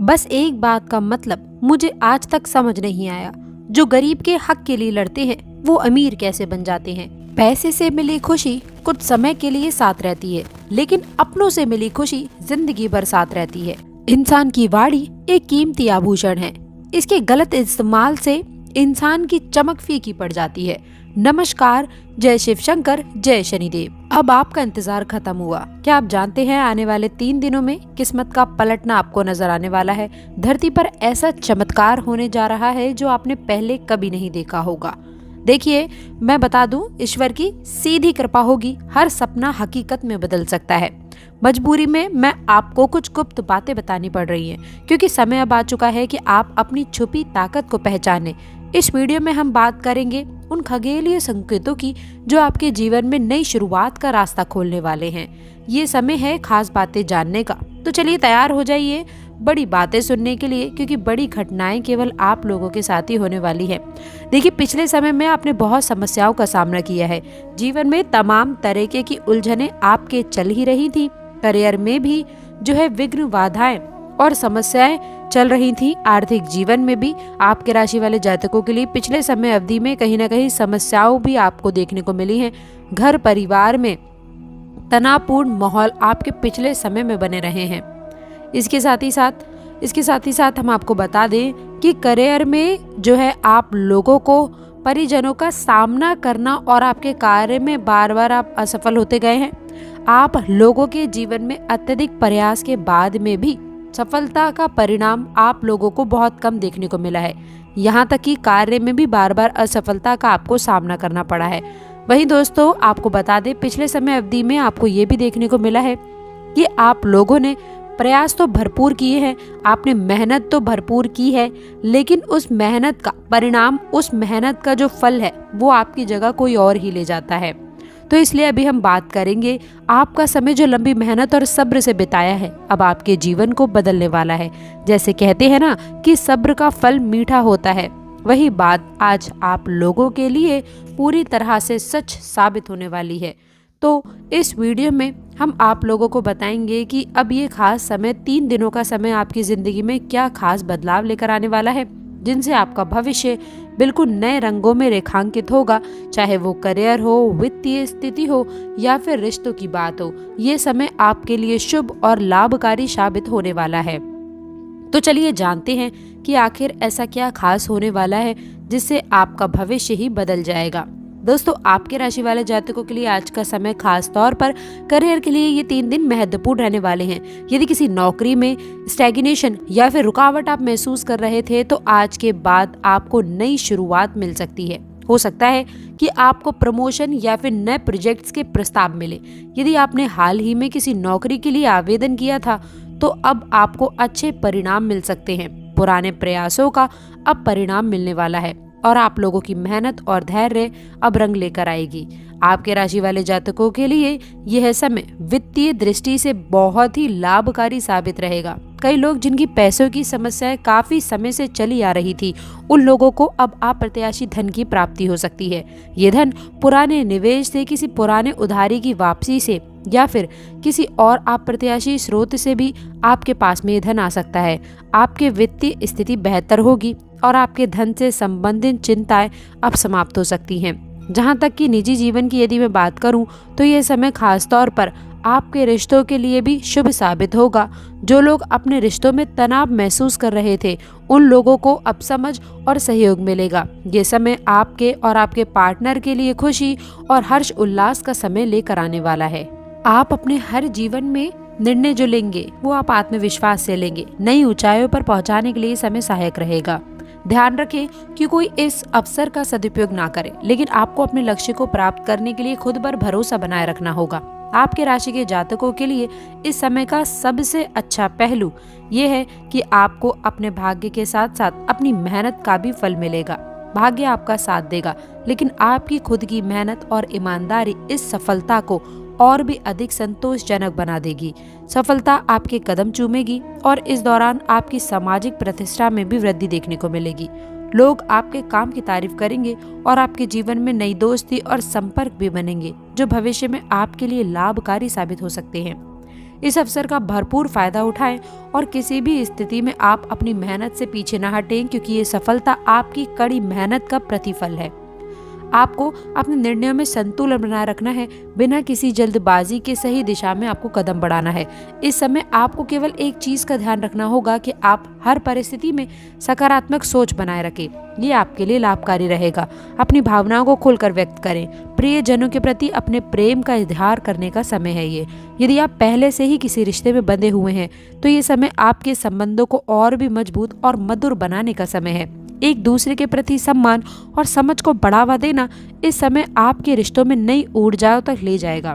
बस एक बात का मतलब मुझे आज तक समझ नहीं आया, जो गरीब के हक के लिए लड़ते हैं वो अमीर कैसे बन जाते हैं। पैसे से मिली खुशी कुछ समय के लिए साथ रहती है, लेकिन अपनों से मिली खुशी जिंदगी भर साथ रहती है। इंसान की वाणी एक कीमती आभूषण है, इसके गलत इस्तेमाल से इंसान की चमक फीकी पड़ जाती है। नमस्कार, जय शिव शंकर, जय शनिदेव। अब आपका इंतजार खत्म हुआ। क्या आप जानते हैं आने वाले 3 दिनों में किस्मत का पलटना आपको नजर आने वाला है। धरती पर ऐसा चमत्कार होने जा रहा है जो आपने पहले कभी नहीं देखा होगा। देखिए, मैं बता दूं, ईश्वर की सीधी कृपा होगी, हर सपना हकीकत में बदल सकता है। मजबूरी में मैं आपको कुछ गुप्त बातें बतानी पड़ रही हैं, क्योंकि समय अब आ चुका है कि आप अपनी छुपी ताकत को पहचानें। इस वीडियो में हम बात करेंगे उन खगोलीय संकेतों की जो आपके जीवन में नई शुरुआत का रास्ता खोलने वाले हैं। ये समय है खास बातें जानने का, तो चलिए तैयार हो जाइए बड़ी बातें सुनने के लिए, क्योंकि बड़ी घटनाएं केवल आप लोगों के साथ ही होने वाली है। देखिए, पिछले समय में आपने बहुत समस्याओं का सामना किया है। जीवन में तमाम तरीके की उलझनें आपके चल ही रही थी। करियर में भी जो है विघ्न, बाधाएं और समस्याएं चल रही थी। आर्थिक जीवन में भी आपके राशि वाले जातकों के लिए पिछले समय अवधि में कहीं ना कहीं समस्याओं भी आपको देखने को मिली हैं। घर परिवार में तनावपूर्ण माहौल आपके पिछले समय में बने रहे हैं। इसके साथ ही साथ हम आपको बता दें कि करियर में जो है आप लोगों को परिजनों का सामना करना और आपके कार्य में बार बार आप असफल होते गए हैं। आप लोगों के जीवन में अत्यधिक प्रयास के बाद में भी सफलता का परिणाम आप लोगों को बहुत कम देखने को मिला है। यहाँ तक कि कार्य में भी बार बार असफलता का आपको सामना करना पड़ा है। वहीं दोस्तों, आपको बता दें, पिछले समय अवधि में आपको ये भी देखने को मिला है कि आप लोगों ने प्रयास तो भरपूर किए हैं, आपने मेहनत तो भरपूर की है, लेकिन उस मेहनत का परिणाम, उस मेहनत का जो फल है वो आपकी जगह कोई और ही ले जाता है। तो इसलिए अभी हम बात करेंगे, आपका समय जो लंबी मेहनत और सब्र से बिताया है अब आपके जीवन को बदलने वाला है। जैसे कहते हैं ना कि सब्र का फल मीठा होता है, वही बात आज आप लोगों के लिए पूरी तरह से सच साबित होने वाली है। तो इस वीडियो में हम आप लोगों को बताएंगे कि अब ये खास समय, 3 दिनों का समय आपकी जिंदगी में क्या खास बदलाव लेकर आने वाला है, जिनसे आपका भविष्य बिल्कुल नए रंगों में रेखांकित होगा। चाहे वो करियर हो, वित्तीय स्थिति हो या फिर रिश्तों की बात हो, ये समय आपके लिए शुभ और लाभकारी साबित होने वाला है। तो चलिए जानते हैं कि आखिर ऐसा क्या खास होने वाला है जिससे आपका भविष्य ही बदल जाएगा। दोस्तों, आपके राशि वाले जातकों के लिए आज का समय खास तौर पर करियर के लिए ये 3 दिन महत्वपूर्ण रहने वाले हैं। यदि किसी नौकरी में स्टैग्नेशन या फिर रुकावट आप महसूस कर रहे थे, तो आज के बाद आपको नई शुरुआत मिल सकती है। हो सकता है कि आपको प्रमोशन या फिर नए प्रोजेक्ट्स के प्रस्ताव मिले। यदि आपने हाल ही में किसी नौकरी के लिए आवेदन किया था, तो अब आपको अच्छे परिणाम मिल सकते हैं। पुराने प्रयासों का अब परिणाम मिलने वाला है और आप लोगों की मेहनत और धैर्य अब रंग लेकर आएगी। आपके राशि वाले जातकों के लिए यह समय वित्तीय दृष्टि से बहुत ही लाभकारी साबित रहेगा। कई लोग जिनकी पैसों की समस्याएं काफी समय से चली आ रही थी, उन लोगों को अब अप्रत्याशित धन की प्राप्ति हो सकती है। ये धन पुराने निवेश से, किसी पुराने उधारी की वापसी से या फिर किसी और अप्रत्याशित स्रोत से भी आपके पास में धन आ सकता है। आपके वित्तीय स्थिति बेहतर होगी और आपके धन से संबंधित चिंताएं अब समाप्त हो सकती हैं। जहां तक कि निजी जीवन की यदि मैं बात करूं, तो यह समय खास तौर पर आपके रिश्तों के लिए भी शुभ साबित होगा। जो लोग अपने रिश्तों में तनाव महसूस कर रहे थे, उन लोगों को अब समझ और सहयोग मिलेगा। ये समय आपके और आपके पार्टनर के लिए खुशी और हर्ष उल्लास का समय लेकर आने वाला है। आप अपने हर जीवन में निर्णय जो लेंगे वो आप आत्मविश्वास से लेंगे। नई ऊंचाइयों पर पहुंचाने के लिए समय सहायक रहेगा। ध्यान रखें कि कोई इस अवसर का सदुपयोग ना करे, लेकिन आपको अपने लक्ष्य को प्राप्त करने के लिए खुद पर भरोसा बनाए रखना होगा। आपके राशि के जातकों के लिए इस समय का सबसे अच्छा पहलू ये है कि आपको अपने भाग्य के साथ साथ अपनी मेहनत का भी फल मिलेगा। भाग्य आपका साथ देगा, लेकिन आपकी खुद की मेहनत और ईमानदारी इस सफलता को और भी अधिक संतोषजनक बना देगी। सफलता आपके कदम चूमेगी और इस दौरान आपकी सामाजिक प्रतिष्ठा में भी वृद्धि देखने को मिलेगी। लोग आपके काम की तारीफ करेंगे और आपके जीवन में नई दोस्ती और संपर्क भी बनेंगे, जो भविष्य में आपके लिए लाभकारी साबित हो सकते हैं। इस अवसर का भरपूर फायदा उठाएं और किसी भी स्थिति में आप अपनी मेहनत से पीछे न हटें, क्योंकि ये सफलता आपकी कड़ी मेहनत का प्रतिफल है। आपको अपने निर्णयों में संतुलन बनाए रखना है, बिना किसी जल्दबाजी के सही दिशा में आपको कदम बढ़ाना है। इस समय आपको केवल एक चीज का ध्यान रखना होगा कि आप हर परिस्थिति में सकारात्मक सोच बनाए रखें। ये आपके लिए लाभकारी रहेगा। अपनी भावनाओं को खुलकर व्यक्त करें। प्रियजनों के प्रति अपने प्रेम का इजहार करने का समय है ये। यदि आप पहले से ही किसी रिश्ते में बंधे हुए हैं तो ये समय आपके संबंधों को और भी मजबूत और मधुर बनाने का समय है। एक दूसरे के प्रति सम्मान और समझ को बढ़ावा देना इस समय आपके रिश्तों में नई ऊर्जाओं तक ले जाएगा।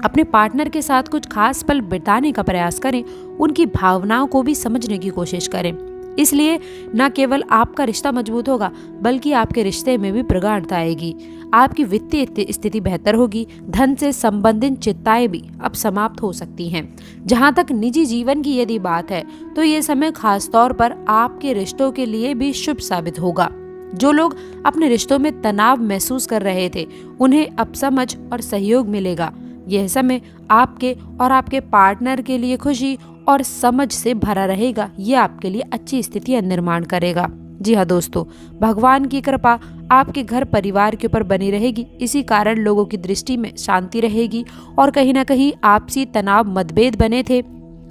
अपने पार्टनर के साथ कुछ खास पल बिताने का प्रयास करें, उनकी भावनाओं को भी समझने की कोशिश करें। इसलिए न केवल आपका रिश्ता मजबूत होगा बल्कि आपके रिश्ते में भी प्रगाढ़ता आएगी। आपकी वित्तीय स्थिति बेहतर होगी। धन से संबंधित चिंताएं भी अब समाप्त हो सकती हैं। जहां तक निजी जीवन की यदि बात है तो ये समय खास तौर पर आपके रिश्तों के लिए भी शुभ साबित होगा। जो लोग अपने रिश्तों में तनाव महसूस कर रहे थे उन्हें अब समझ और सहयोग मिलेगा। यह समय आपके और आपके पार्टनर के लिए खुशी और समझ से भरा रहेगा। ये आपके लिए अच्छी स्थितियां निर्माण करेगा। जी हाँ दोस्तों, भगवान की कृपा आपके घर परिवार के ऊपर बनी रहेगी। इसी कारण लोगों की दृष्टि में शांति रहेगी और कहीं ना कहीं आपसी तनाव मतभेद बने थे,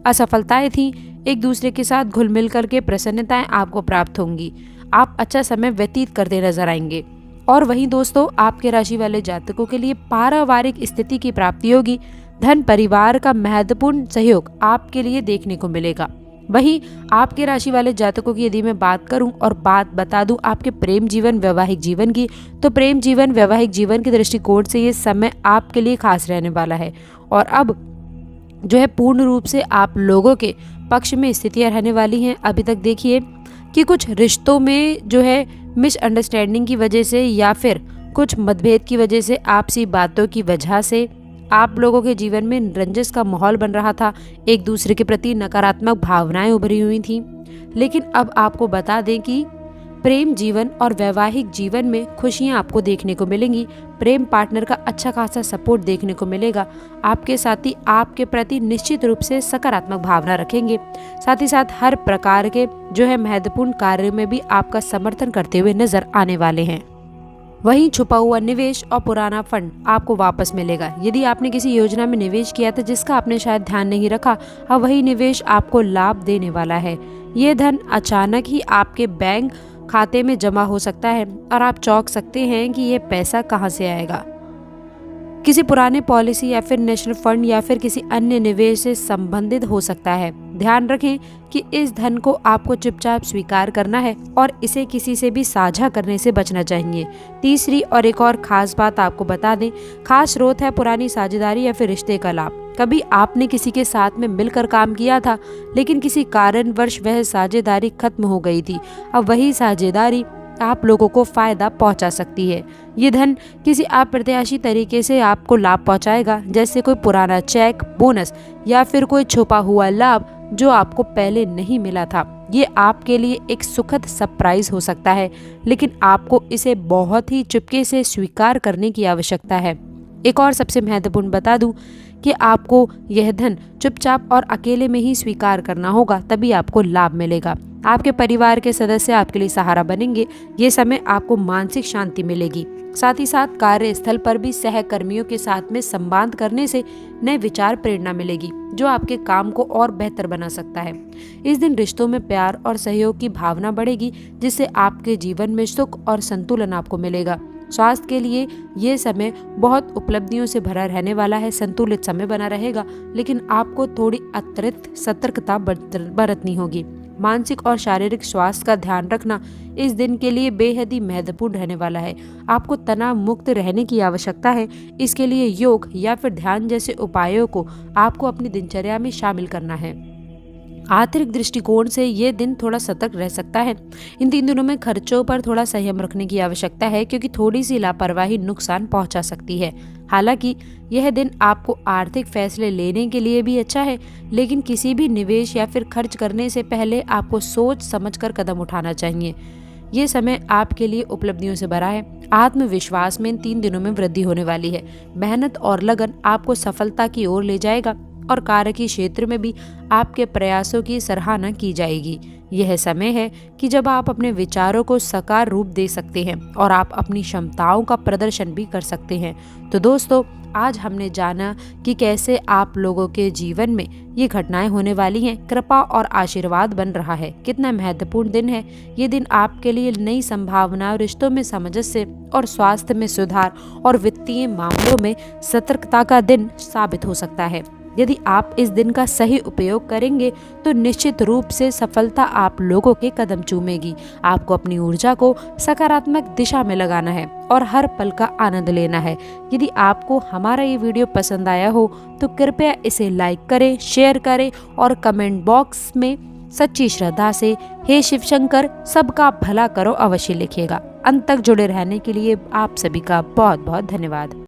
असफलताएं थी, एक दूसरे के साथ घुल मिल करके प्रसन्नताएं आपको प्राप्त होंगी। आप अच्छा समय व्यतीत करते नजर आएंगे। और वहीं दोस्तों, आपके राशि वाले जातकों के लिए पारिवारिक स्थिति की प्राप्ति होगी। धन परिवार का महत्वपूर्ण सहयोग आपके लिए देखने को मिलेगा। वहीं आपके राशि वाले जातकों की यदि मैं बात करूं और बात बता दूं आपके प्रेम जीवन वैवाहिक जीवन की, तो प्रेम जीवन वैवाहिक जीवन के दृष्टिकोण से ये समय आपके लिए खास रहने वाला है। और अब जो है पूर्ण रूप से आप लोगों के पक्ष में स्थितियां रहने वाली हैं। अभी तक देखिए कि कुछ रिश्तों में जो है मिसअंडरस्टैंडिंग की वजह से या फिर कुछ मतभेद की वजह से, आपसी बातों की वजह से आप लोगों के जीवन में रंजिश का माहौल बन रहा था। एक दूसरे के प्रति नकारात्मक भावनाएं उभरी हुई थी। लेकिन अब आपको बता दें कि प्रेम जीवन और वैवाहिक जीवन में खुशियां आपको देखने को मिलेंगी। प्रेम पार्टनर का अच्छा खासा सपोर्ट देखने को मिलेगा। आपके साथी आपके प्रति निश्चित रूप से सकारात्मक भावना रखेंगे। साथ ही साथ हर प्रकार के जो है महत्वपूर्ण कार्य में भी आपका समर्थन करते हुए नजर आने वाले हैं। वहीं छुपा हुआ निवेश और पुराना फंड आपको वापस मिलेगा। यदि आपने किसी योजना में निवेश किया था जिसका आपने शायद ध्यान नहीं रखा, अब वही निवेश आपको लाभ देने वाला है। ये धन अचानक ही आपके बैंक खाते में जमा हो सकता है और आप चौंक सकते हैं कि ये पैसा कहां से आएगा। किसी पुराने पॉलिसी या फिर नेशनल फंड या फिर किसी अन्य निवेश से संबंधित हो सकता है। ध्यान रखें कि इस धन को आपको चुपचाप स्वीकार करना है और इसे किसी से भी साझा करने से बचना चाहिए। तीसरी और एक और खास बात आपको बता दें, खास स्रोत है पुरानी साझेदारी या फिर रिश्ते का लाभ। कभी आपने किसी के साथ में मिलकर काम किया था लेकिन किसी कारणवश वह साझेदारी खत्म हो गई थी। अब वही साझेदारी आप लोगों को फायदा पहुंचा सकती है। ये धन किसी अप्रत्याशित तरीके से आपको लाभ पहुंचाएगा, जैसे कोई पुराना चेक, बोनस या फिर कोई छुपा हुआ लाभ जो आपको पहले नहीं मिला था। ये आपके लिए एक सुखद सरप्राइज हो सकता है, लेकिन आपको इसे बहुत ही चुपके से स्वीकार करने की आवश्यकता है। एक और सबसे महत्वपूर्ण बता दूं कि आपको यह धन चुपचाप और अकेले में ही स्वीकार करना होगा, तभी आपको लाभ मिलेगा। आपके परिवार के सदस्य आपके लिए सहारा बनेंगे। ये समय आपको मानसिक शांति मिलेगी। साथ ही साथ कार्यस्थल पर भी सहकर्मियों के साथ में संवाद करने से नए विचार प्रेरणा मिलेगी जो आपके काम को और बेहतर बना सकता है। इस दिन रिश्तों में प्यार और सहयोग की भावना बढ़ेगी, जिससे आपके जीवन में सुख और संतुलन आपको मिलेगा। स्वास्थ्य के लिए ये समय बहुत उपलब्धियों से भरा रहने वाला है। संतुलित समय बना रहेगा, लेकिन आपको थोड़ी अतिरिक्त सतर्कता बरतनी होगी। मानसिक और शारीरिक स्वास्थ्य का ध्यान रखना इस दिन के लिए बेहद ही महत्वपूर्ण रहने वाला है। आपको तनाव मुक्त रहने की आवश्यकता है। इसके लिए योग या फिर ध्यान जैसे उपायों को आपको अपनी दिनचर्या में शामिल करना है। आर्थिक दृष्टिकोण से ये दिन थोड़ा सतर्क रह सकता है। इन 3 दिनों में खर्चों पर थोड़ा संयम रखने की आवश्यकता है, क्योंकि थोड़ी सी लापरवाही नुकसान पहुंचा सकती है। हालांकि यह दिन आपको आर्थिक फैसले लेने के लिए भी अच्छा है, लेकिन किसी भी निवेश या फिर खर्च करने से पहले आपको सोच समझकर कदम उठाना चाहिए। ये समय आपके लिए उपलब्धियों से भरा है। आत्मविश्वास में इन 3 दिनों में वृद्धि होने वाली है। मेहनत और लगन आपको सफलता की ओर ले जाएगा। और कार्य के क्षेत्र में भी आपके प्रयासों की सराहना की जाएगी। यह समय है कि जब आप अपने विचारों को साकार रूप दे सकते हैं और आप अपनी क्षमताओं का प्रदर्शन भी कर सकते हैं। तो दोस्तों, आज हमने जाना कि कैसे आप लोगों के जीवन में ये घटनाएं होने वाली हैं, कृपा और आशीर्वाद बन रहा है। कितना महत्वपूर्ण दिन है ये दिन आपके लिए। नई संभावनाओं, रिश्तों में सामंजस्य और स्वास्थ्य में सुधार और वित्तीय मामलों में सतर्कता का दिन साबित हो सकता है। यदि आप इस दिन का सही उपयोग करेंगे तो निश्चित रूप से सफलता आप लोगों के कदम चूमेगी। आपको अपनी ऊर्जा को सकारात्मक दिशा में लगाना है और हर पल का आनंद लेना है। यदि आपको हमारा ये वीडियो पसंद आया हो तो कृपया इसे लाइक करें, शेयर करें और कमेंट बॉक्स में सच्ची श्रद्धा से हे शिव शंकर सबका भला करो अवश्य लिखिएगा। अंत तक जुड़े रहने के लिए आप सभी का बहुत बहुत धन्यवाद।